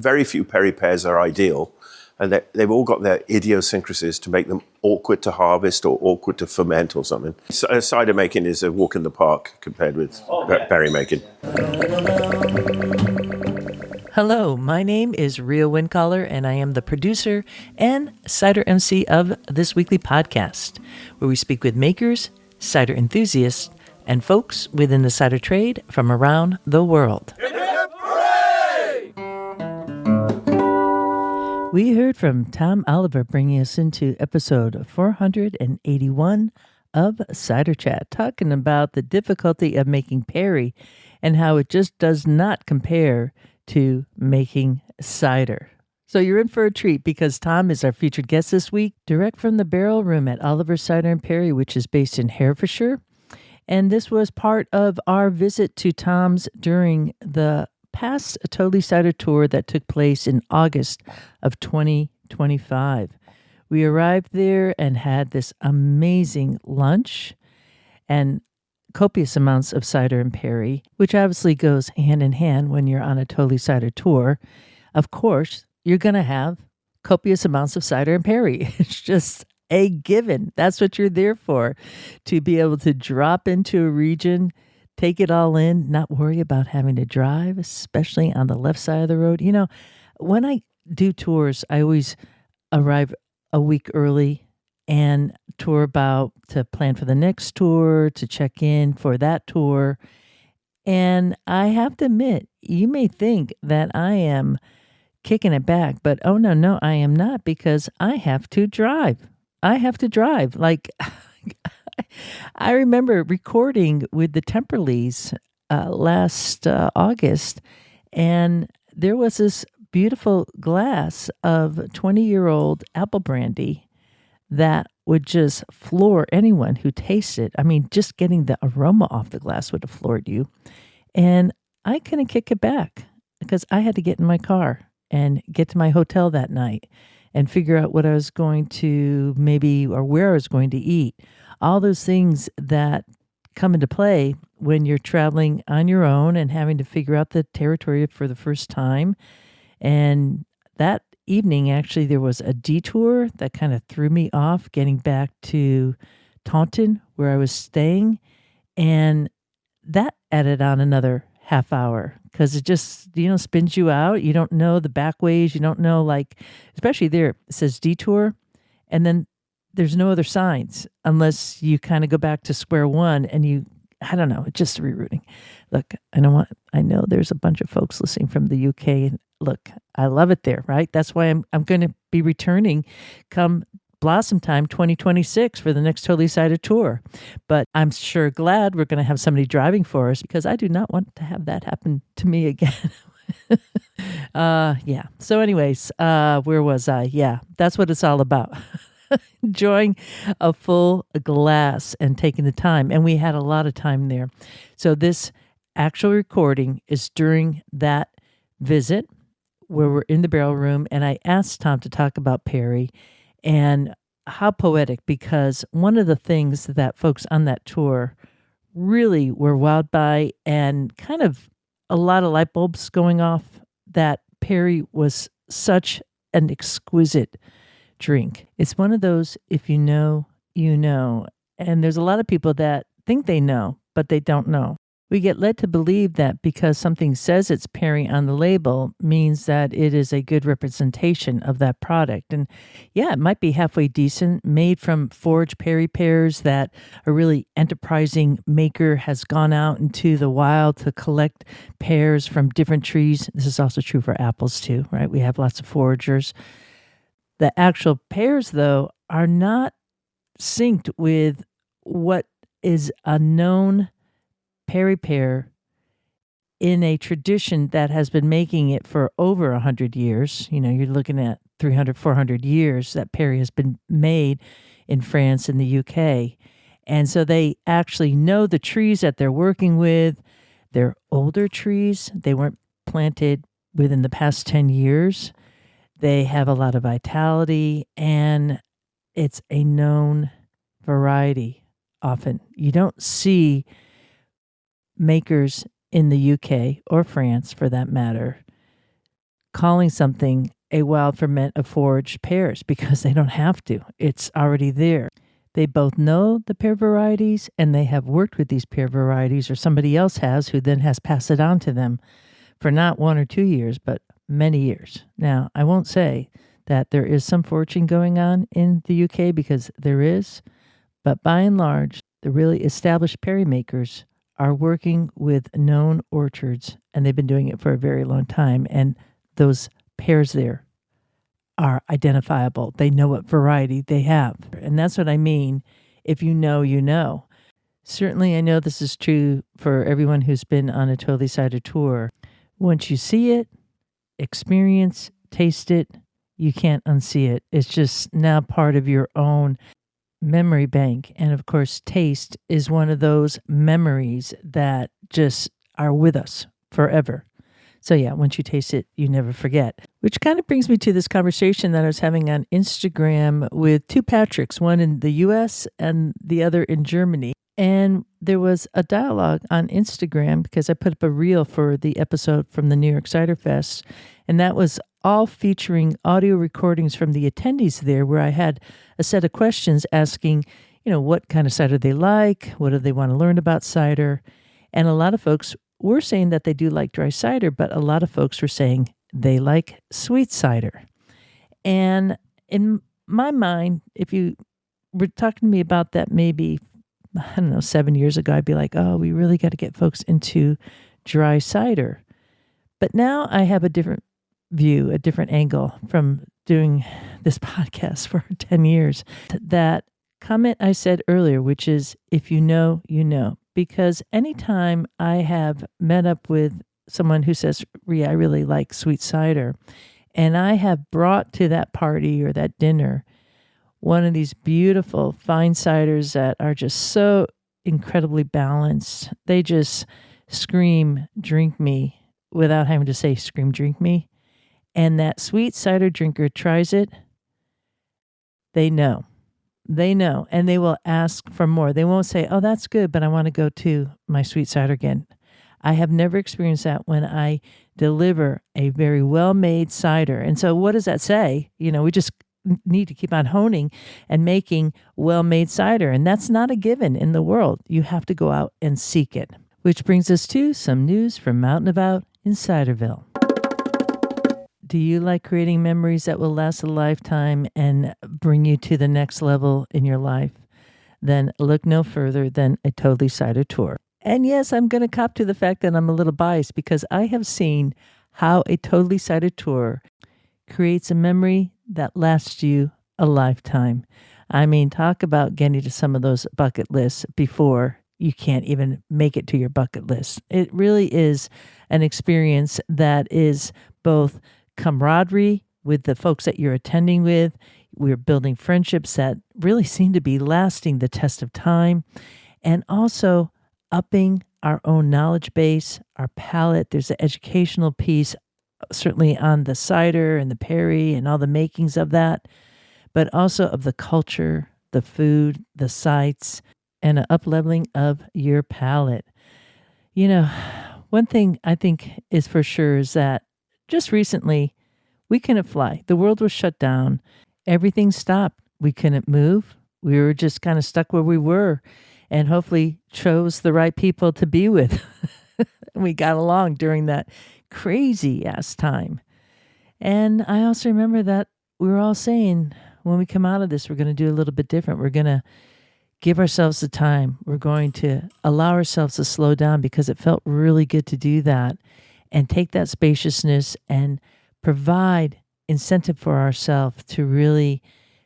Very few perry pears are ideal, and they've all got their idiosyncrasies to make them awkward to harvest or awkward to ferment or something. Cider making is a walk in the park compared with perry making. Hello, my name is Rio Windcaller, and I am the producer and cider MC of this weekly podcast, where we speak with makers, cider enthusiasts, and folks within the cider trade from around the world. We heard from Tom Oliver bringing us into episode 481 of Cider Chat, talking about the difficulty of making perry and how it just does not compare to making cider. So you're in for a treat because Tom is our featured guest this week, direct from the barrel room at Oliver Cider and Perry, which is based in Herefordshire. And this was part of our visit to Tom's during the past Totally Cider tour that took place in August of 2025. We arrived there and had this amazing lunch and copious amounts of cider and perry, which obviously goes hand in hand when you're on a Totally Cider tour. Of course, you're going to have copious amounts of cider and perry. It's just a given. That's what you're there for, to be able to drop into a region, take it all in, not worry about having to drive, especially on the left side of the road. You know, when I do tours, I always arrive a week early and tour about to plan for the next tour, to check in for that tour. And I have to admit, you may think that I am kicking it back, but oh no, I am not, because I have to drive. Like, I remember recording with the Temperleys last August, and there was this beautiful glass of 20-year-old apple brandy that would just floor anyone who tasted. I mean, just getting the aroma off the glass would have floored you. And I couldn't kick it back because I had to get in my car and get to my hotel that night and figure out what I was going to or where I was going to eat. All those things that come into play when you're traveling on your own and having to figure out the territory for the first time. And that evening, actually, there was a detour that kind of threw me off getting back to Taunton, where I was staying. And that added on another half hour because it just, spins you out. You don't know the back ways. You don't know, especially there, it says detour. And then there's no other signs unless you kind of go back to square one and I don't know, it's just rerouting. Look, I know there's a bunch of folks listening from the UK, and look, I love it there, right? That's why I'm going to be returning come Blossom Time 2026 for the next Totally Cider tour. But I'm sure glad we're going to have somebody driving for us because I do not want to have that happen to me again. Yeah. So anyways, where was I? Yeah, that's what it's all about. Enjoying a full glass and taking the time. And we had a lot of time there. So this actual recording is during that visit where we're in the barrel room. And I asked Tom to talk about perry and how poetic, because one of the things that folks on that tour really were wowed by and kind of a lot of light bulbs going off, that perry was such an exquisite drink. It's one of those, if you know, you know. And there's a lot of people that think they know, but they don't know. We get led to believe that because something says it's perry on the label means that it is a good representation of that product. And yeah, it might be halfway decent, made from foraged perry pears that a really enterprising maker has gone out into the wild to collect pears from different trees. This is also true for apples too, right? We have lots of foragers. The actual pears, though, are not synced with what is a known perry pear in a tradition that has been making it for over 100 years. You're looking at 300, 400 years that perry has been made in France and the UK. And so they actually know the trees that they're working with. They're older trees. They weren't planted within the past 10 years. They have a lot of vitality, and it's a known variety often. You don't see makers in the UK or France for that matter calling something a wild ferment of foraged pears because they don't have to. It's already there. They both know the pear varieties and they have worked with these pear varieties, or somebody else has who then has passed it on to them for not 1 or 2 years, but many years. Now, I won't say that there is some foraging going on in the UK because there is, but by and large, the really established perry makers are working with known orchards, and they've been doing it for a very long time. And those pears there are identifiable. They know what variety they have. And that's what I mean. If you know, you know. Certainly, I know this is true for everyone who's been on a Totally Cider tour. Once you see it, experience, taste it, you can't unsee it. It's just now part of your own memory bank. And of course, taste is one of those memories that just are with us forever. So yeah, once you taste it, you never forget. Which kind of brings me to this conversation that I was having on Instagram with two Patricks, one in the US and the other in Germany. And there was a dialogue on Instagram because I put up a reel for the episode from the New York Cider Fest. And that was all featuring audio recordings from the attendees there, where I had a set of questions asking, what kind of cider they like, what do they want to learn about cider. And a lot of folks were saying that they do like dry cider, but a lot of folks were saying they like sweet cider. And in my mind, if you were talking to me about that maybe, 7 years ago, I'd be like, oh, we really got to get folks into dry cider. But now I have a different view, a different angle from doing this podcast for 10 years. That comment I said earlier, which is, if you know, you know. Because anytime I have met up with someone who says, Rhea, I really like sweet cider, and I have brought to that party or that dinner one of these beautiful fine ciders that are just so incredibly balanced, they just scream, drink me, without having to say, scream, drink me. And that sweet cider drinker tries it, they know. They know, and they will ask for more. They won't say, oh, that's good, but I want to go to my sweet cider again. I have never experienced that when I deliver a very well-made cider. And so what does that say? We just need to keep on honing and making well-made cider. And that's not a given in the world. You have to go out and seek it. Which brings us to some news from Out and About in Ciderville. Do you like creating memories that will last a lifetime and bring you to the next level in your life? Then look no further than a Totally Cider tour. And yes, I'm going to cop to the fact that I'm a little biased because I have seen how a Totally Cider tour creates a memory that lasts you a lifetime. I mean, talk about getting to some of those bucket lists before you can't even make it to your bucket list. It really is an experience that is both camaraderie with the folks that you're attending with. We're building friendships that really seem to be lasting the test of time, and also upping our own knowledge base, our palate. There's an educational piece, certainly on the cider and the perry and all the makings of that, but also of the culture, the food, the sights, and an up-leveling of your palate. One thing I think is for sure is that just recently, we couldn't fly. The world was shut down. Everything stopped. We couldn't move. We were just kind of stuck where we were, and hopefully chose the right people to be with. We got along during that crazy-ass time. And I also remember that we were all saying, when we come out of this, we're going to do a little bit different. We're going to give ourselves the time. We're going to allow ourselves to slow down because it felt really good to do that. And take that spaciousness and provide incentive for ourselves to really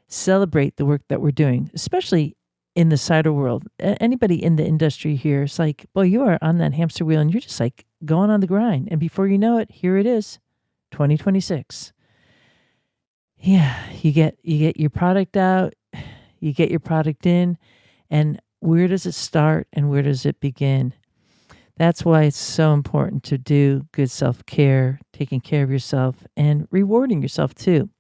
celebrate the work that we're doing, especially in the cider world. Anybody in the industry here, it's like, well, you are on that hamster wheel and you're just like going on the grind. And before you know it, here it is, 2026. Yeah, you get your product out, you get your product in, and where does it start and where does it begin? That's why it's so important to do good self-care, taking care of yourself, and rewarding yourself too.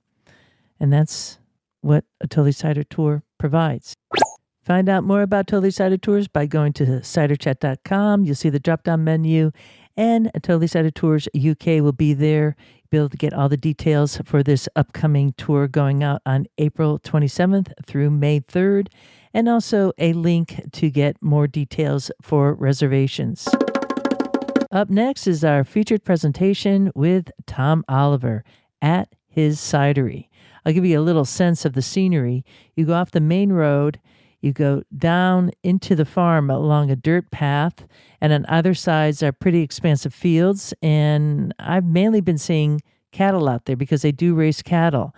And that's what a Totally Cider tour provides. Find out more about Totally Cider Tours by going to ciderchat.com. You'll see the drop-down menu, and Totally Cider Tours UK will be there. You'll be able to get all the details for this upcoming tour going out on April 27th through May 3rd, and also a link to get more details for reservations. Up next is our featured presentation with Tom Oliver at his cidery. I'll give you a little sense of the scenery. You go off the main road, you go down into the farm along a dirt path, and on either sides are pretty expansive fields. And I've mainly been seeing cattle out there because they do raise cattle.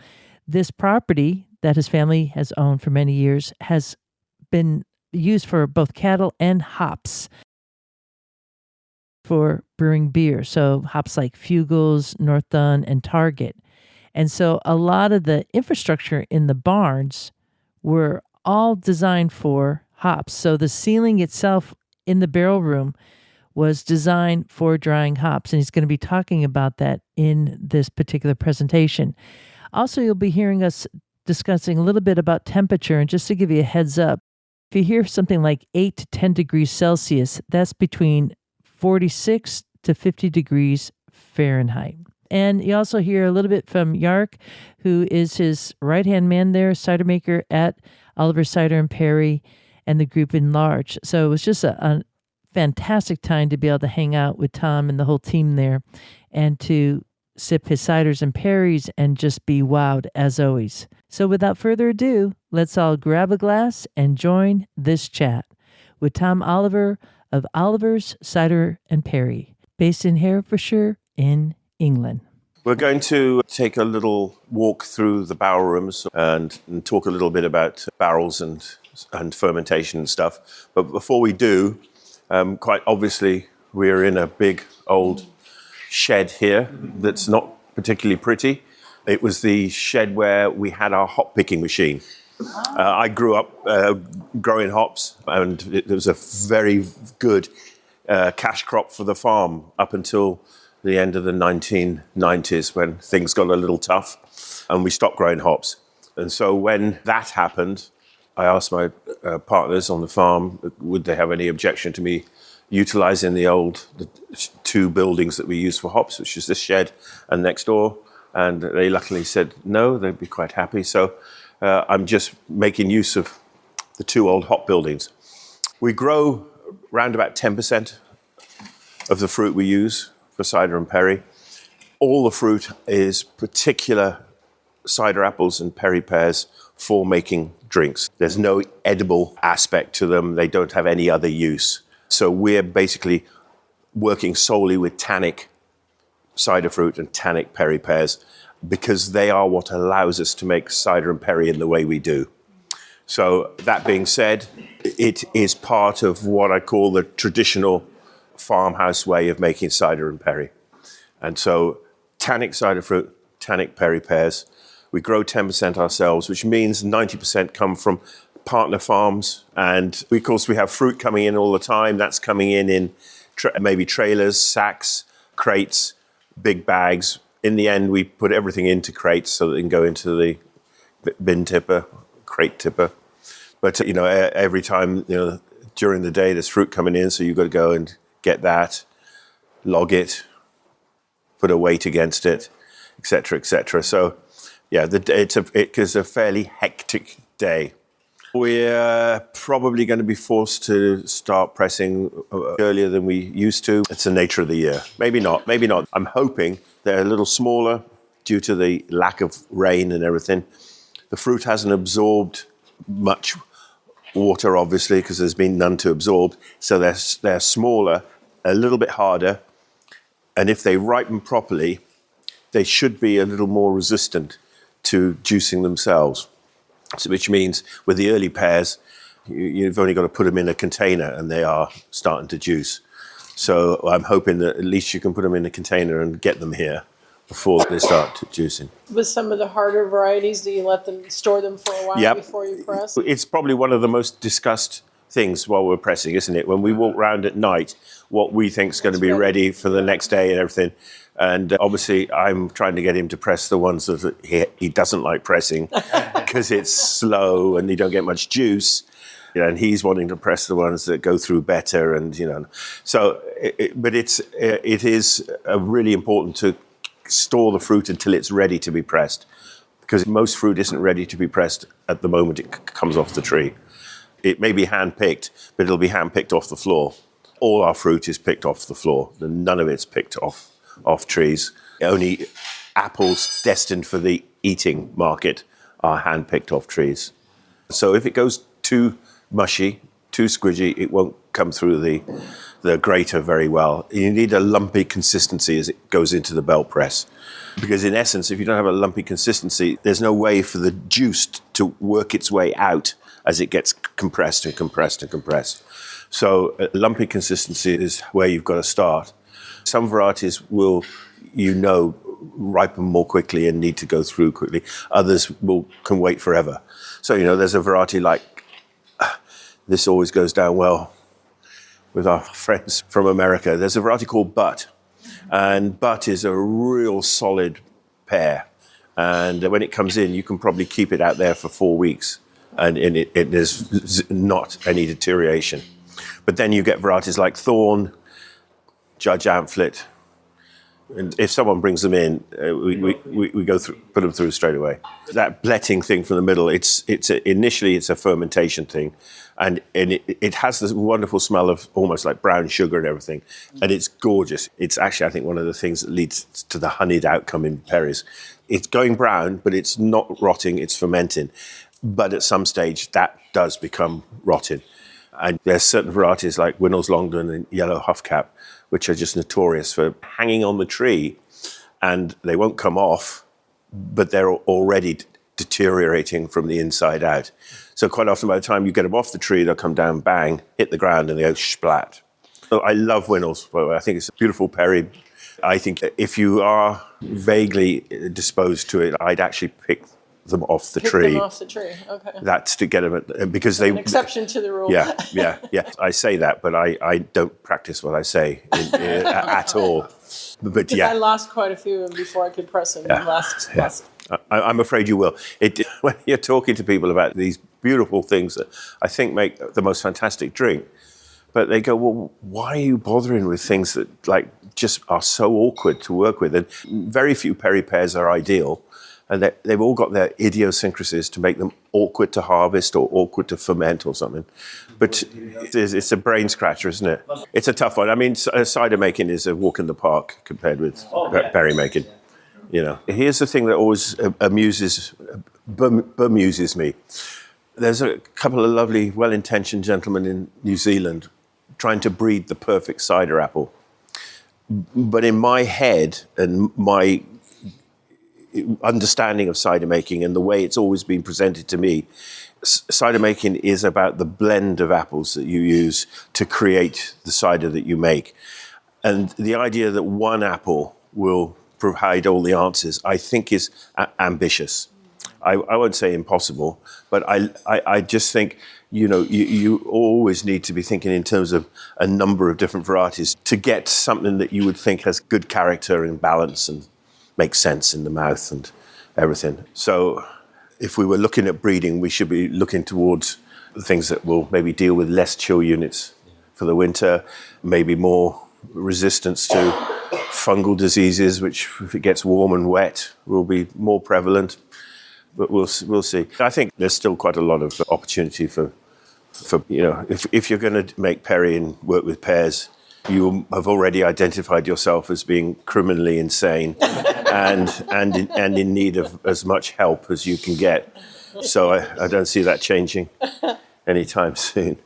This property that his family has owned for many years has been used for both cattle and hops for brewing beer. So hops like Fugels, North Dun, and Target. And so a lot of the infrastructure in the barns were all designed for hops. So the ceiling itself in the barrel room was designed for drying hops. And he's going to be talking about that in this particular presentation. Also, you'll be hearing us discussing a little bit about temperature. And just to give you a heads up, if you hear something like 8 to 10 degrees Celsius, that's between 46 to 50 degrees Fahrenheit. And you also hear a little bit from Yark, who is his right-hand man there, cider maker at Oliver Cider and Perry and the group in large. So it was just a fantastic time to be able to hang out with Tom and the whole team there and to sip his ciders and Perrys and just be wowed as always. So without further ado, let's all grab a glass and join this chat with Tom Oliver of Oliver's Cider and Perry, based in Herefordshire in England. We're going to take a little walk through the barrel rooms and talk a little bit about barrels and fermentation and stuff. But before we do, quite obviously, we're in a big old shed here that's not particularly pretty. It was the shed where we had our hop picking machine. I grew up growing hops, and it was a very good cash crop for the farm up until the end of the 1990s, when things got a little tough and we stopped growing hops. And so when that happened, I asked my partners on the farm, would they have any objection to me utilizing the two buildings that we use for hops, which is this shed and next door. And they luckily said no, they'd be quite happy. So I'm just making use of the two old hop buildings. We grow around about 10% of the fruit we use for cider and perry. All the fruit is particular cider apples and perry pears for making drinks. There's no edible aspect to them. They don't have any other use. So we're basically working solely with tannic cider fruit and tannic perry pears because they are what allows us to make cider and perry in the way we do. So that being said, it is part of what I call the traditional farmhouse way of making cider and perry. And so tannic cider fruit, tannic perry pears. We grow 10% ourselves, which means 90% come from partner farms. And of course, we have fruit coming in all the time. That's coming in maybe trailers, sacks, crates, big bags. In the end, we put everything into crates so that they can go into the bin tipper, crate tipper. But, every time, during the day, there's fruit coming in, so you've got to go and get that, log put a weight against it, etc., etc. So, yeah, it is a fairly hectic day. We're probably going to be forced to start pressing earlier than we used to. It's the nature of the year. Maybe not. I'm hoping they're a little smaller due to the lack of rain and everything. The fruit hasn't absorbed much water, obviously, because there's been none to absorb. So they're smaller, a little bit harder. And if they ripen properly, they should be a little more resistant to juicing themselves. So, which means with the early pears, you've only got to put them in a container and they are starting to juice. So I'm hoping that at least you can put them in a container and get them here before they start juicing. With some of the harder varieties, do you let them store them for a while before you press? It's probably one of the most discussed things while we're pressing, isn't it? When we walk around at night, what we think is going to be ready for the next day and everything. And obviously, I'm trying to get him to press the ones that he doesn't like pressing because it's slow and you don't get much juice. And he's wanting to press the ones that go through better, and so. But it is really important to store the fruit until it's ready to be pressed, because most fruit isn't ready to be pressed at the moment it comes off the tree. It may be hand-picked, but it'll be hand-picked off the floor. All our fruit is picked off the floor. None of it's picked off trees. Only apples destined for the eating market are hand-picked off trees. So if it goes too mushy, too squidgy, it won't come through the grater very well. You need a lumpy consistency as it goes into the belt press. Because in essence, if you don't have a lumpy consistency, there's no way for the juice to work its way out as it gets compressed and compressed and compressed. So a lumpy consistency is where you've got to start. Some varieties will, ripen more quickly and need to go through quickly. Others can wait forever. So, there's a variety like, this always goes down well with our friends from America. There's a variety called Butt. And Butt is a real solid pear. And when it comes in, you can probably keep it out there for 4 weeks. And there's not any deterioration. But then you get varieties like Thorn, Judge Amphlett. And if someone brings them in, we go through, put them through straight away. That bletting thing from the middle, initially it's a fermentation thing, and it has this wonderful smell of almost like brown sugar and everything, and it's gorgeous. It's actually, I think, one of the things that leads to the honeyed outcome in berries. It's going brown, but it's not rotting, it's fermenting. But at some stage, that does become rotted. And there's certain varieties like Winnell's Longdon and Yellow Huffcap, which are just notorious for hanging on the tree, and they won't come off, but they're already deteriorating from the inside out. So quite often by the time you get them off the tree, they'll come down, bang, hit the ground, and they go splat. So I love Winnell's, by the way. I think it's a beautiful perry. I think if you are vaguely disposed to it, I'd actually pick them off the tree. Pick them off the tree, okay. That's to get them, because they... An exception to the rule. Yeah. I say that, but I don't practice what I say at all. But yeah. I lost quite a few before I could press them. I'm afraid you will. When you're talking to people about these beautiful things that I think make the most fantastic drink, but they go, well, why are you bothering with things that just are so awkward to work with? And very few perry pears are ideal. And they've all got their idiosyncrasies to make them awkward to harvest or awkward to ferment or something. But it's a brain scratcher, isn't it? It's a tough one. I mean, cider making is a walk in the park compared with berry making. Here's the thing that always bemuses me. There's a couple of lovely, well-intentioned gentlemen in New Zealand trying to breed the perfect cider apple. But in my head and my understanding of cider making and the way it's always been presented to me, cider making is about the blend of apples that you use to create the cider that you make. And the idea that one apple will provide all the answers, I think is ambitious. I won't say impossible, but I just think, you always need to be thinking in terms of a number of different varieties to get something that you would think has good character and balance and makes sense in the mouth and everything. So if we were looking at breeding, we should be looking towards things that will maybe deal with less chill units for the winter, maybe more resistance to fungal diseases, which if it gets warm and wet will be more prevalent. But we'll see. I think there's still quite a lot of opportunity for if you're going to make perry and work with pears, you have already identified yourself as being criminally insane and in need of as much help as you can get. So I don't see that changing anytime soon.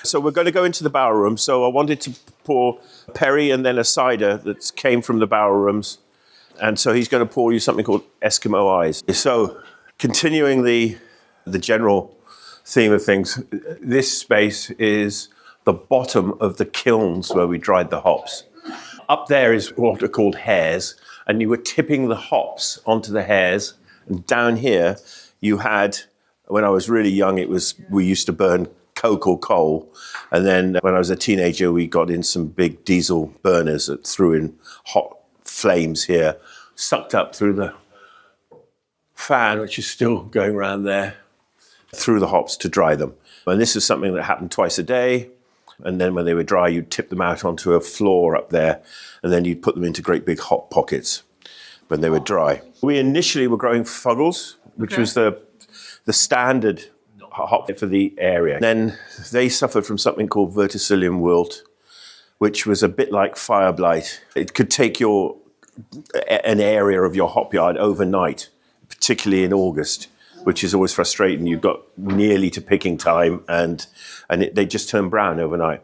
So we're going to go into the barrel room. So I wanted to pour perry and then a cider that came from the barrel rooms. And so he's going to pour you something called Eskimo Eyes. So continuing the general theme of things, this space is the bottom of the kilns where we dried the hops. Up there is what are called hairs, and you were tipping the hops onto the hairs. And down here, you had, when I was really young, we used to burn coke or coal. And then when I was a teenager, we got in some big diesel burners that threw in hot flames here, sucked up through the fan, which is still going around there, through the hops to dry them. And this is something that happened twice a day. And then when they were dry, you'd tip them out onto a floor up there, and then you'd put them into great big hot pockets when they were dry. We initially were growing fuggles, which was the standard hop for the area. Then they suffered from something called verticillium wilt, which was a bit like fire blight. It could take an area of your hop yard overnight, particularly in August, which is always frustrating. You've got nearly to picking time, and they just turn brown overnight.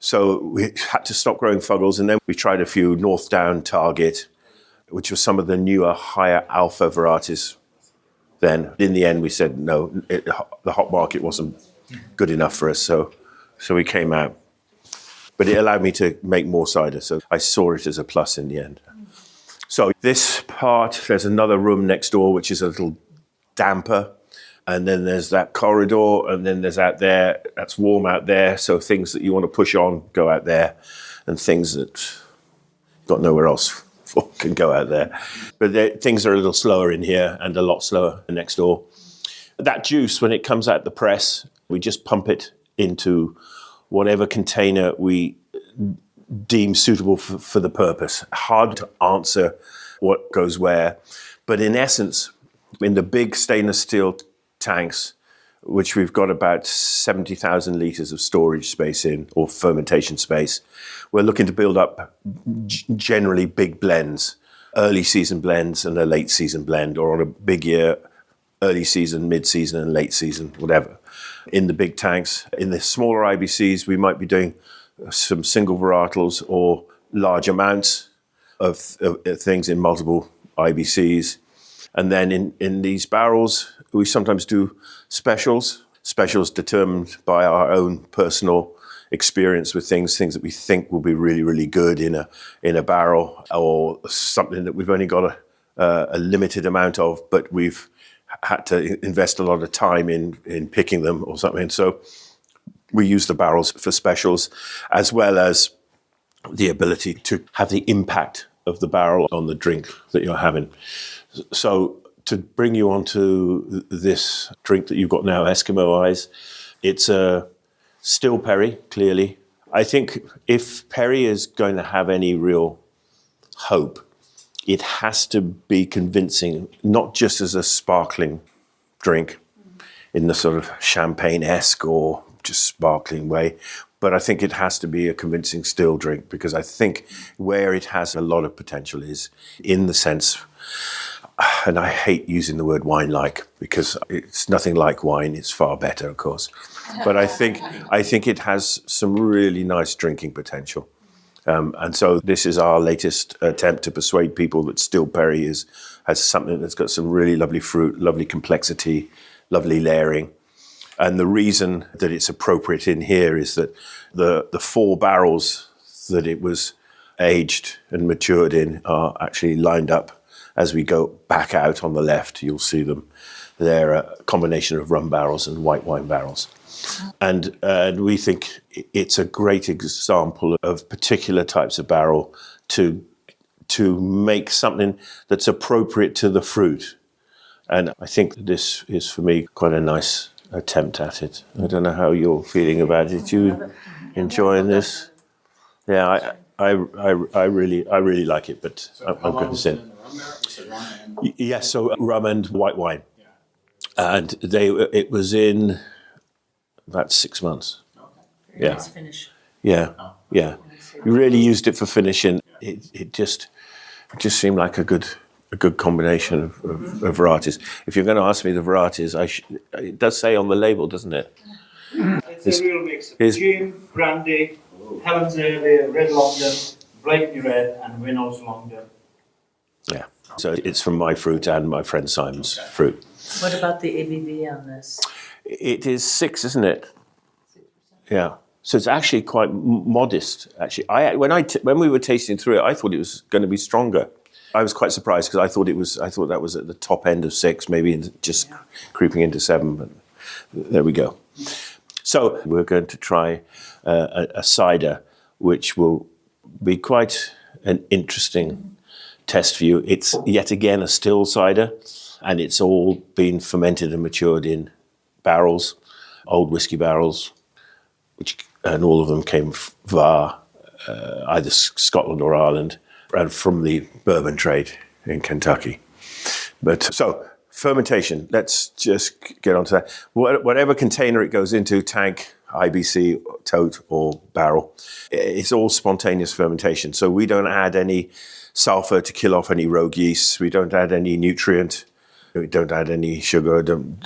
So we had to stop growing fuggles, and then we tried a few North Down Target, which was some of the newer, higher alpha varieties then. In the end, we said, no, the hop market wasn't good enough for us, so we came out. But it allowed me to make more cider, so I saw it as a plus in the end. So this part, there's another room next door, which is a little damper. And then there's that corridor, and then there's out there, that's warm out there. So things that you want to push on go out there, and things that got nowhere else for can go out there. But things are a little slower in here and a lot slower next door. That juice, when it comes out the press, we just pump it into whatever container we deem suitable for the purpose. Hard to answer what goes where. But in essence, in the big stainless steel tanks, which we've got about 70,000 litres of storage space in, or fermentation space, we're looking to build up generally big blends, early season blends and a late season blend, or on a big year, early season, mid-season and late season, whatever. In the big tanks, in the smaller IBCs, we might be doing some single varietals or large amounts of things in multiple IBCs. And then in these barrels, we sometimes do specials determined by our own personal experience with things that we think will be really, really good in a barrel, or something that we've only got a limited amount of, but we've had to invest a lot of time in picking them or something. So we use the barrels for specials, as well as the ability to have the impact of the barrel on the drink that you're having. So to bring you onto this drink that you've got now, Eskimo Eyes, it's a still perry, clearly. I think if perry is going to have any real hope, it has to be convincing, not just as a sparkling drink in the sort of champagne-esque or just sparkling way, but I think it has to be a convincing still drink, because I think where it has a lot of potential is in the sense, and I hate using the word wine-like, because it's nothing like wine, it's far better, of course. But I think it has some really nice drinking potential. And so this is our latest attempt to persuade people that still perry has something that's got some really lovely fruit, lovely complexity, lovely layering. And the reason that it's appropriate in here is that the 4 barrels that it was aged and matured in are actually lined up. As we go back out on the left, you'll see them. They're a combination of rum barrels and white wine barrels. And we think it's a great example of particular types of barrel to make something that's appropriate to the fruit. And I think this is, for me, quite a nice attempt at it. I don't know how you're feeling about it. You enjoying this? Yeah, I really like it, but I'm going to say yes. So rum and white wine, and it was in about 6 months. Yeah, Nice finish. yeah. We really used it for finishing. It just seemed like a good combination of varieties. If you're going to ask me the varieties, it does say on the label, doesn't it? It's a real mix. Gin, brandy, Helen's Early, Red London, Blakeney Red, and Winnow's London. Yeah. So it's from my fruit and my friend Simon's fruit. What about the ABV on this? It is 6, isn't it? 6%. Yeah. So it's actually quite modest. Actually, when we were tasting through it, I thought it was going to be stronger. I was quite surprised, because I thought that was at the top end of 6, maybe just creeping into 7. But there we go. So we're going to try a cider, which will be quite an interesting test for you. It's yet again a still cider, and it's all been fermented and matured in barrels. old whiskey barrels, and all of them came via either Scotland or Ireland, and from the bourbon trade in Kentucky. But so fermentation, let's just get onto that. Whatever container it goes into, tank, IBC, tote, or barrel, it's all spontaneous fermentation. So we don't add any sulfur to kill off any rogue yeasts. We don't add any nutrient. We don't add any sugar,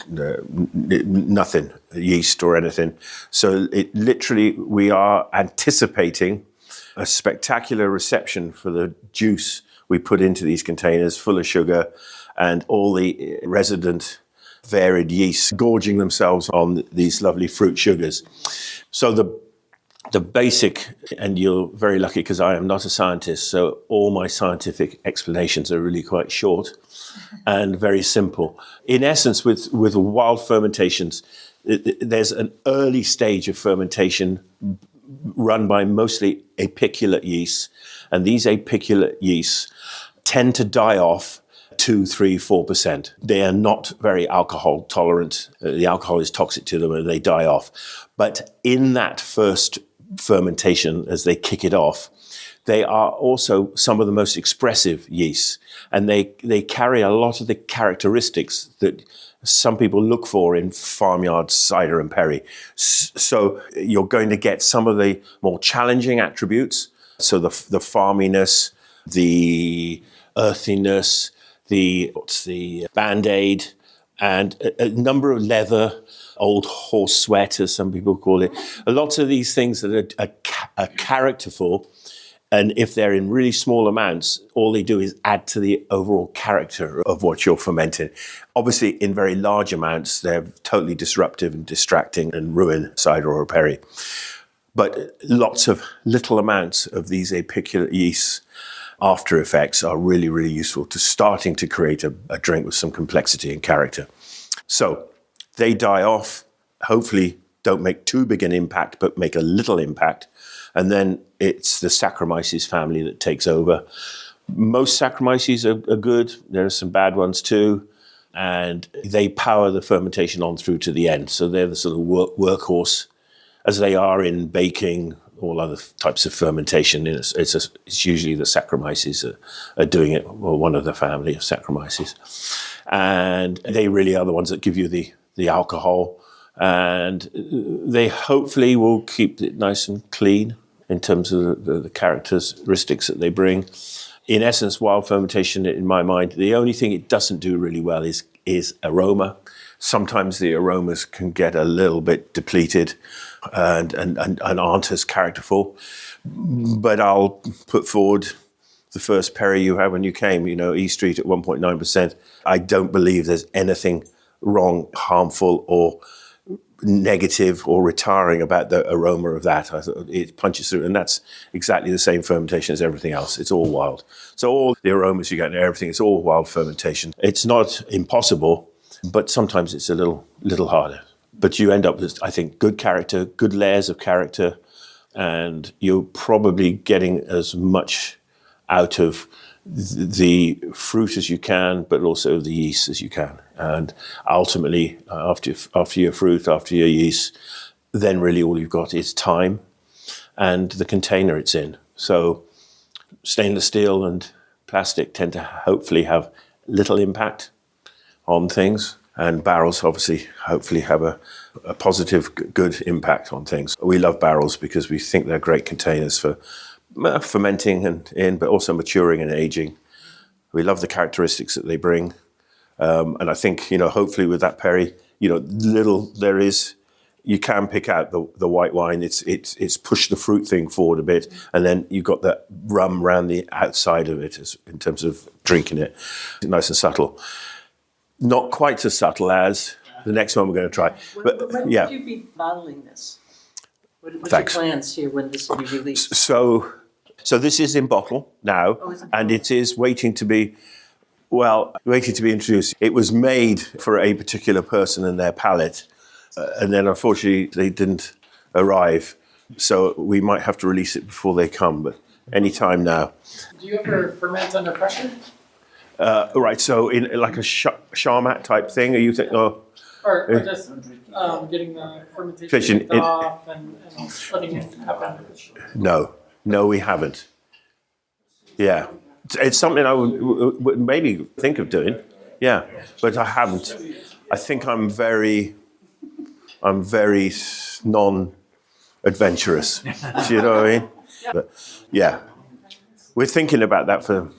nothing, yeast or anything. So it literally, we are anticipating a spectacular reception for the juice we put into these containers full of sugar and all the resident varied yeasts gorging themselves on these lovely fruit sugars. So the basic, and you're very lucky because I am not a scientist, so all my scientific explanations are really quite short and very simple. In essence, with wild fermentations, there's an early stage of fermentation run by mostly apiculate yeasts, and these apiculate yeasts tend to die off 2, 3, 4%. They are not very alcohol tolerant. The alcohol is toxic to them and they die off. But in that first fermentation, as they kick it off, they are also some of the most expressive yeasts, and they carry a lot of the characteristics that some people look for in farmyard cider and perry. So you're going to get some of the more challenging attributes. So the farminess, the earthiness, the Band-Aid, and a number of leather, old horse sweat, as some people call it. Lots of these things that are characterful. And if they're in really small amounts, all they do is add to the overall character of what you're fermenting. Obviously, in very large amounts, they're totally disruptive and distracting and ruin cider or perry. But lots of little amounts of these apiculate yeasts after effects are really, really useful to starting to create a drink with some complexity and character. So they die off, hopefully don't make too big an impact, but make a little impact. And then it's the Saccharomyces family that takes over. Most Saccharomyces are good. There are some bad ones too. And they power the fermentation on through to the end. So they're the sort of workhorse, as they are in baking, all other types of fermentation. It's usually the Saccharomyces are doing it, or one of the family of Saccharomyces. And they really are the ones that give you the alcohol. And they hopefully will keep it nice and clean in terms of the characteristics that they bring. In essence, wild fermentation, in my mind, the only thing it doesn't do really well is aroma. Sometimes the aromas can get a little bit depleted and aren't as characterful. But I'll put forward the first perry you had when you came, E Street at 1.9%. I don't believe there's anything wrong, harmful, or negative or retiring about the aroma of that. I thought it punches through, and that's exactly the same fermentation as everything else. It's all wild. So all the aromas you get and everything, it's all wild fermentation. It's not impossible, but sometimes it's a little harder. But you end up with, I think, good character, good layers of character, and you're probably getting as much out of the fruit as you can, but also the yeast as you can. And ultimately, after your fruit, after your yeast, then really all you've got is time and the container it's in. So stainless steel and plastic tend to hopefully have little impact on things, and barrels obviously hopefully have a positive, good impact on things. We love barrels because we think they're great containers for fermenting but also maturing and aging. We love the characteristics that they bring. And I think, hopefully with that perry, little there is, you can pick out the white wine. It's pushed the fruit thing forward a bit, and then you've got that rum around the outside of it in terms of drinking it. Nice and subtle. Not quite as subtle as the next one we're going to try. But when yeah. would you be bottling this? What's Thanks. your plans here when this will be released? So this is in bottle now, and it is waiting to be introduced. It was made for a particular person and their palate, and then unfortunately they didn't arrive. So we might have to release it before they come, but any time now. Do you ever ferment under pressure? Right, so in like a Charmat type thing, are you thinking? Oh, Or just getting the fermentation kicked off and letting it happen. No, we haven't. Yeah, it's something I would maybe think of doing. Yeah, but I haven't. I think I'm very non-adventurous. Do you know what I mean? But yeah, we're thinking about that for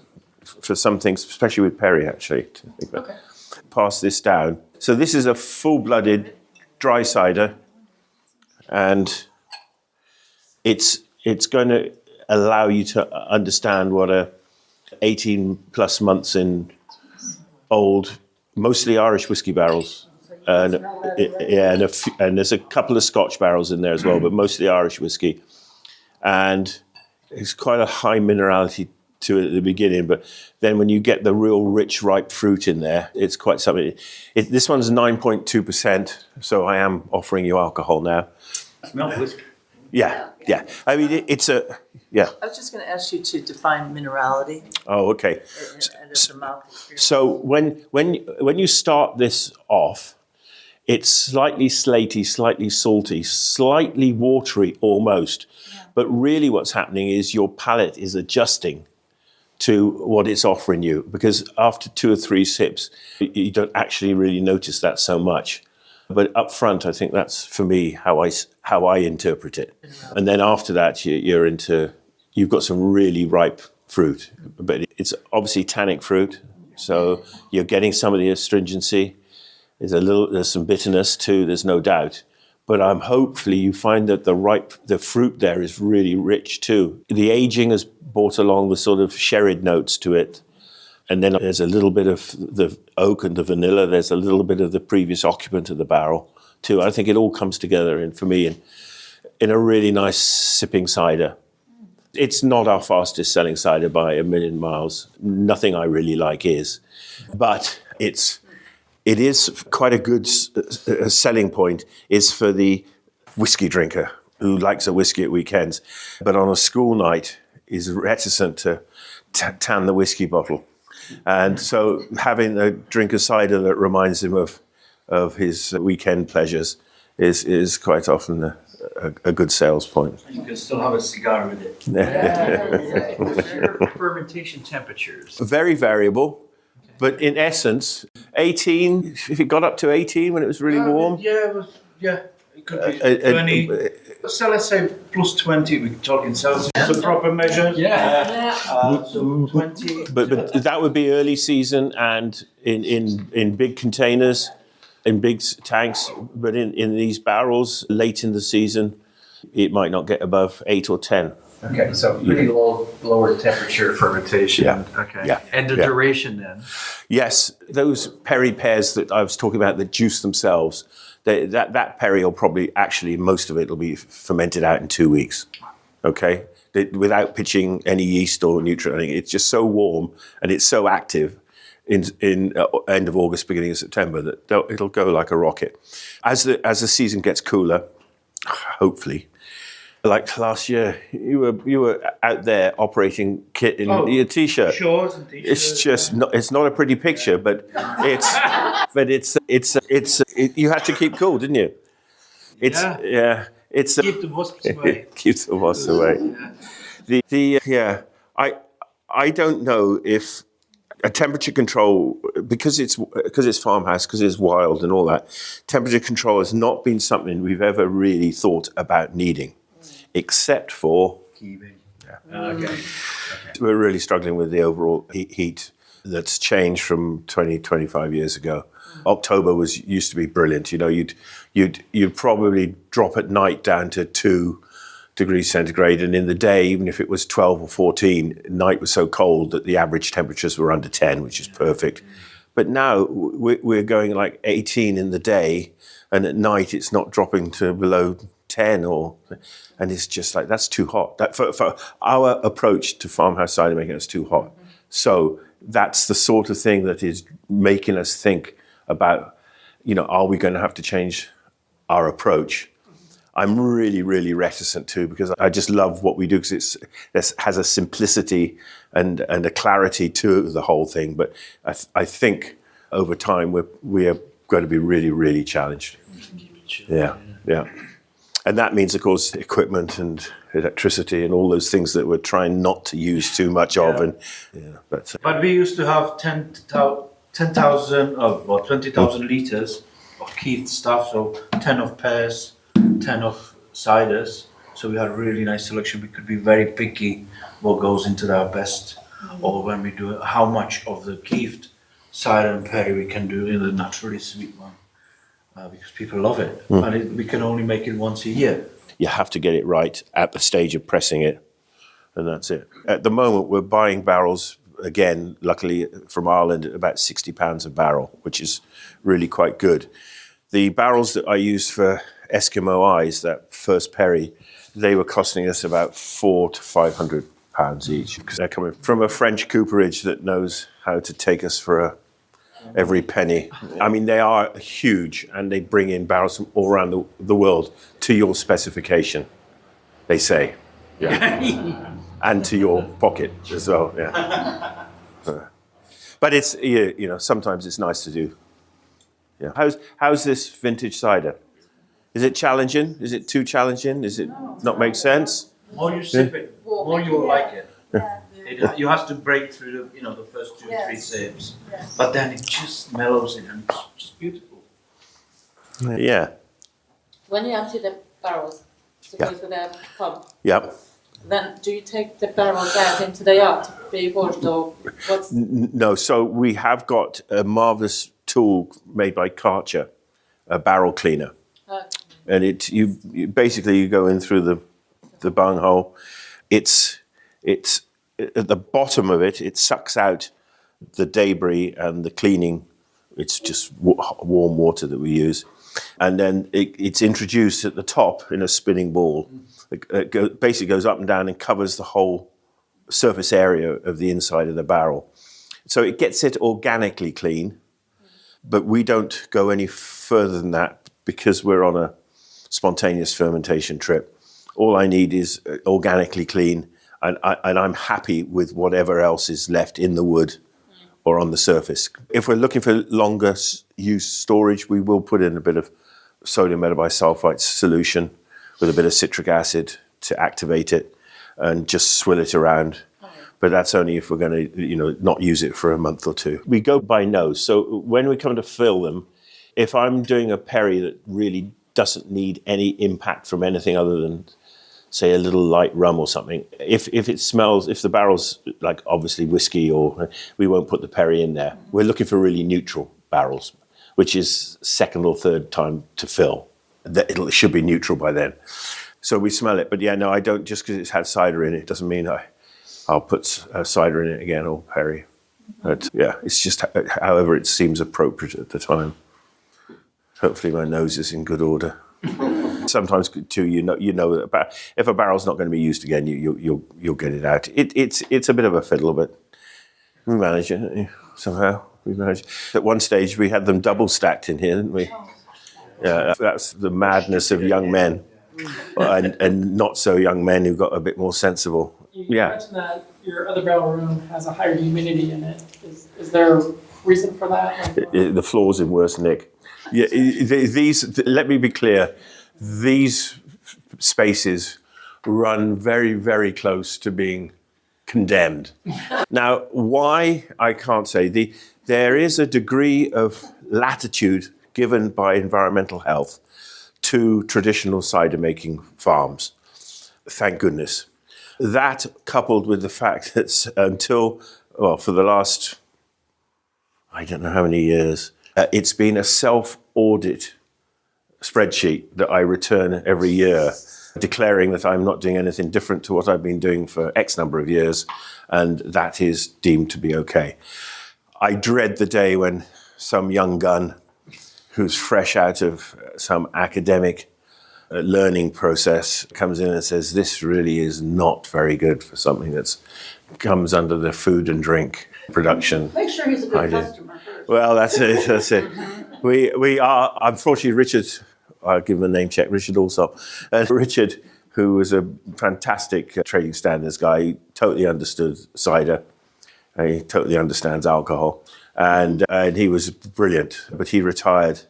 some things, especially with Perry, actually. To think about. Okay. Pass this down. So this is a full-blooded dry cider, and it's going to allow you to understand what a 18 plus months in old, mostly Irish whiskey barrels. And there's a couple of Scotch barrels in there as well, but mostly Irish whiskey. And it's quite a high minerality to it at the beginning, but then when you get the real rich, ripe fruit in there, it's quite something. This one's 9.2%, so I am offering you alcohol now. Smell whiskey. Yeah. I mean, it's a. I was just going to ask you to define minerality. Oh, okay. And the mouth experience. So when you start this off, it's slightly slaty, slightly salty, slightly watery almost. Yeah. But really what's happening is your palate is adjusting to what it's offering you, because after 2 or 3 sips, you don't actually really notice that so much. But up front, I think that's, for me, how I interpret it. And then after that, you've got some really ripe fruit. But it's obviously tannic fruit, so you're getting some of the astringency. There's some bitterness too, there's no doubt. But hopefully you find that the fruit there is really rich too. The aging has brought along the sort of sherried notes to it. And then there's a little bit of the oak and the vanilla. There's a little bit of the previous occupant of the barrel too. I think it all comes together for me in a really nice sipping cider. It's not our fastest selling cider by a million miles. Nothing I really like is. But it is quite a good selling point is for the whiskey drinker who likes a whiskey at weekends, but on a school night is reticent to tan the whiskey bottle. And so having a drink of cider that reminds him of his weekend pleasures is quite often a good sales point. You can still have a cigar with it. What's your fermentation temperatures? Very variable. But in essence, 18, if it got up to 18 when it was really warm. It could be 20. So let's say plus 20, we're talking Celsius. It's a proper measure. So 20. But that would be early season and in big containers, in big tanks. But in these barrels, late in the season, it might not get above 8 or 10. Okay, so pretty lower temperature fermentation. Yeah. Okay. Yeah. And the duration then? Yes, those Perry pears that I was talking about, that juice themselves, that Perry will probably, actually, most of it will be fermented out in 2 weeks, okay? Without pitching any yeast or nutrient. It's just so warm and it's so active in end of August, beginning of September, that it'll go like a rocket. As the season gets cooler, hopefully, like last year, you were out there operating kit in your t-shirt. Shorts and t-shirts. It's just it's not a pretty picture, but you had to keep cool, didn't you? It's Keep the wasps away. Keeps the wasps away. I don't know if a temperature control, because it's farmhouse, because it's wild and all that. Temperature control has not been something we've ever really thought about needing. Except for Keeping. Okay. We're really struggling with the overall heat that's changed from 20, 25 years ago. October used to be brilliant. You know, you'd probably drop at night down to 2 degrees centigrade, and in the day, even if it was 12 or 14, night was so cold that the average temperatures were under 10, which is perfect. But now we're going like 18 in the day, and at night it's not dropping to below 10 and it's just like, that's too hot. That for our approach to farmhouse cider making, it's too hot. So that's the sort of thing that is making us think about, are we going to have to change our approach? I'm really, really reticent to, because I just love what we do, because it has a simplicity and a clarity to the whole thing. But I think over time we're got to be really, really challenged. Yeah. And that means, of course, equipment and electricity and all those things that we're trying not to use too much of. And but we used to have 10,000 or 20,000 litres of keeved stuff, so 10 of pears, 10 of ciders. So we had a really nice selection. We could be very picky what goes into our best, or when we do it, how much of the keeved cider and perry we can do in the naturally sweet one, because people love it. And we can only make it once a year. you have to get it right at the stage of pressing it, and that's it. At the moment, we're buying barrels, again, luckily from Ireland, at about £60 a barrel, which is really quite good. The barrels that I use for Eskimo Eyes, that first perry, they were costing us about £400 to £500 each, because they're coming from a French cooperage that knows how to take us for every penny. I mean, they are huge, and they bring in barrels from all around the world to your specification, they say. Yeah. And to your pocket as well, yeah. But it's, you know, sometimes it's nice to do. Yeah. How's this vintage cider? Is it challenging? Is it too challenging? Does it not make sense? More you sip it, more you will like it. You have to break through the first 2-3 sips, but then it just mellows it and it's just beautiful. Yeah. When you empty the barrels, suppose with a pump, Yep. then do you take the barrels out into the yard to be washed, or what's? No, so we have got a marvellous tool made by Karcher, a barrel cleaner. And you basically go in through the bunghole. It's at the bottom of it sucks out the debris and the cleaning. It's just warm water that we use. And then it's introduced at the top in a spinning ball. It basically goes up and down and covers the whole surface area of the inside of the barrel. So it gets it organically clean, but we don't go any further than that because we're on a spontaneous fermentation trip. All I need is organically clean, and I'm happy with whatever else is left in the wood or on the surface. If we're looking for longer use storage, we will put in a bit of sodium metabisulfite solution with a bit of citric acid to activate it and just swill it around. But that's only if we're going to, not use it for a month or two. We go by nose. So when we come to fill them, if I'm doing a perry that really doesn't need any impact from anything other than, say, a little light rum or something, if the barrel's like obviously whiskey, or we won't put the perry in there. We're looking for really neutral barrels, which is second or third time to fill. It should be neutral by then. So we smell it. But yeah, no, I don't, just because it's had cider in it doesn't mean I'll put cider in it again or perry. But yeah, it's just however it seems appropriate at the time. Hopefully my nose is in good order. Sometimes too, that if a barrel's not going to be used again, you'll get it out. It's a bit of a fiddle, but we manage it somehow. We manage. At one stage, we had them double stacked in here, didn't we? Yeah, that's the madness of young men, and not so young men who got a bit more sensible. You mentioned that your other barrel room has a higher humidity in it. Is there a reason for that? The floor's in worse nick. Yeah, let me be clear. These spaces run very, very close to being condemned. Now, why, I can't say. There is a degree of latitude given by environmental health to traditional cider making farms. Thank goodness. That, coupled with the fact that for the last, I don't know how many years, it's been a self-audit spreadsheet that I return every year, declaring that I'm not doing anything different to what I've been doing for X number of years, and that is deemed to be okay. I dread the day when some young gun who's fresh out of some academic learning process comes in and says, this really is not very good for something that comes under the food and drink production. Make sure he's a good customer first. Well, that's it. We are, unfortunately, Richard, I'll give him a name check, Richard Allsop. And Richard, who was a fantastic trading standards guy, he totally understood cider. He totally understands alcohol. And he was brilliant, but he retired.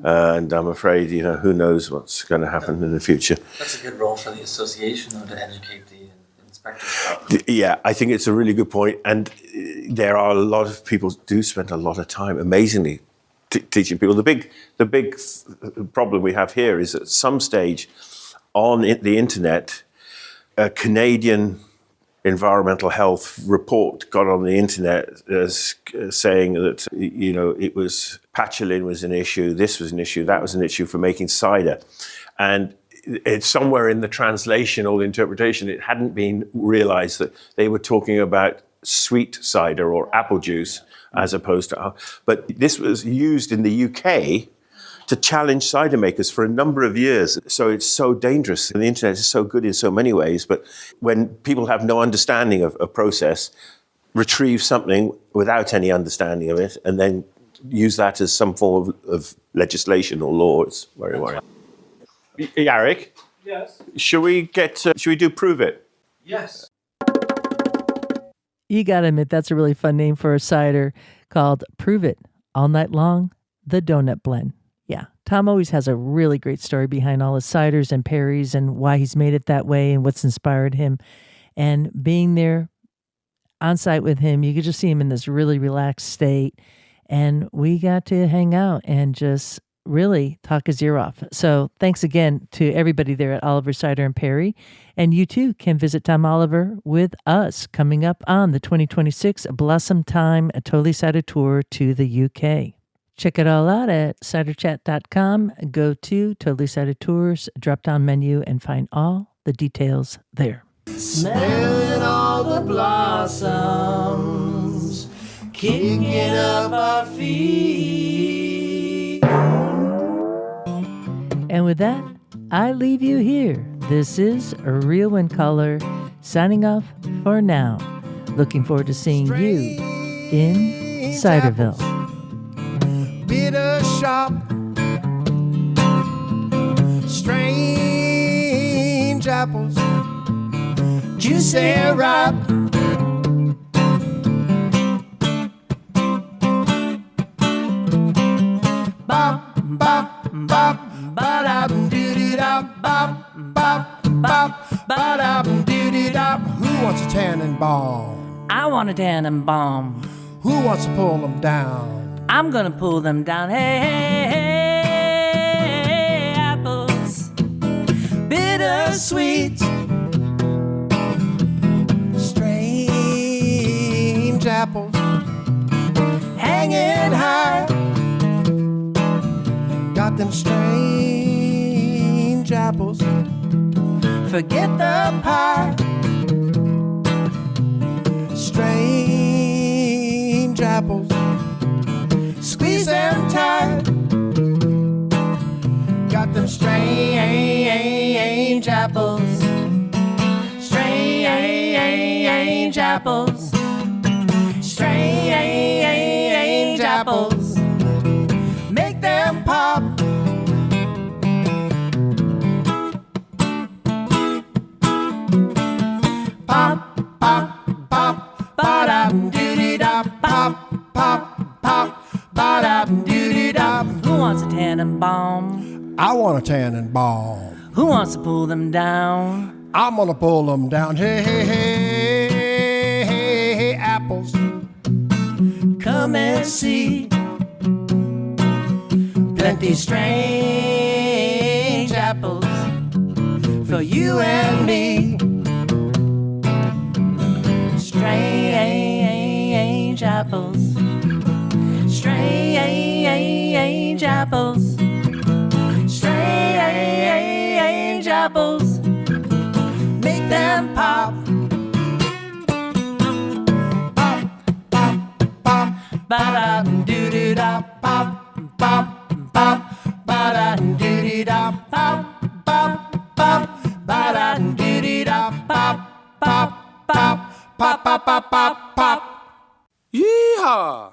And I'm afraid, who knows what's going to happen in the future. That's a good role for the association, though, to educate the inspectors. Yeah, I think it's a really good point. And there are a lot of people do spend a lot of time, amazingly, teaching people. The big problem we have here is at some stage on the internet, a Canadian environmental health report got on the internet as saying that it was patchoulin was an issue, this was an issue, that was an issue for making cider, and it's somewhere in the translation or the interpretation it hadn't been realized that they were talking about sweet cider or apple juice as opposed to. But this was used in the UK to challenge cider makers for a number of years. So it's so dangerous. And the internet is so good in so many ways, but when people have no understanding of a process, retrieve something without any understanding of it, and then use that as some form of legislation or law, it's very worrying. Yarrick? Yes. Should we do Prove It? Yes. You got to admit, that's a really fun name for a cider called Prove It. All night long, the donut blend. Yeah, Tom always has a really great story behind all his ciders and perries and why he's made it that way and what's inspired him. And being there on site with him, you could just see him in this really relaxed state. And we got to hang out and just really talk his ear off. So thanks again to everybody there at Oliver Cider and Perry. And you too can visit Tom Oliver with us coming up on the 2026 Blossom Time Totally Cider Tour to the UK. Check it all out at ciderchat.com. Go to Totally Cider Tours, drop-down menu, and find all the details there. Smelling all the blossoms, kicking up our feet. And with that, I leave you here. This is Real in Color, signing off for now. Looking forward to seeing you in Ciderville. Bitter sharp, strange apples, juicy and ripe. Bop, bop, bop, ba-da-doo-doo-da, bop, bop, bop, ba-da-doo-doo-da. Who wants a tannenbaum? I want a tannenbaum. Who wants to pull them down? I'm gonna pull them down. Hey, hey, hey, apples, bittersweet, strange apples, hanging high. got them strange apples. Forget the pie. Strange apples, squeeze them tight. Got them strange apples. Strange apples. Strange apples. Make them pop. Pop, pop, pop, ba-dum-doo-dee-da, pop, pop, pop, ba-dum-doo-dee-da. Who wants a tannenbaum? I want a tannenbaum. Who wants to pull them down? I'm gonna pull them down. Hey, hey, hey, hey, hey, apples. Come and see. Plenty strange apples for you and me. Strange apples. Strange apples. Strange apples. Make them pop. Pop, pop, pop, Ba-da-doo-doo-da. pop, pop, pop, ba-da-doo-dee-da, pop, pop, pop, ba-da-doo-dee-da, pop, pop, pop, pop, pop, pop, pop, pop. Yeehaw!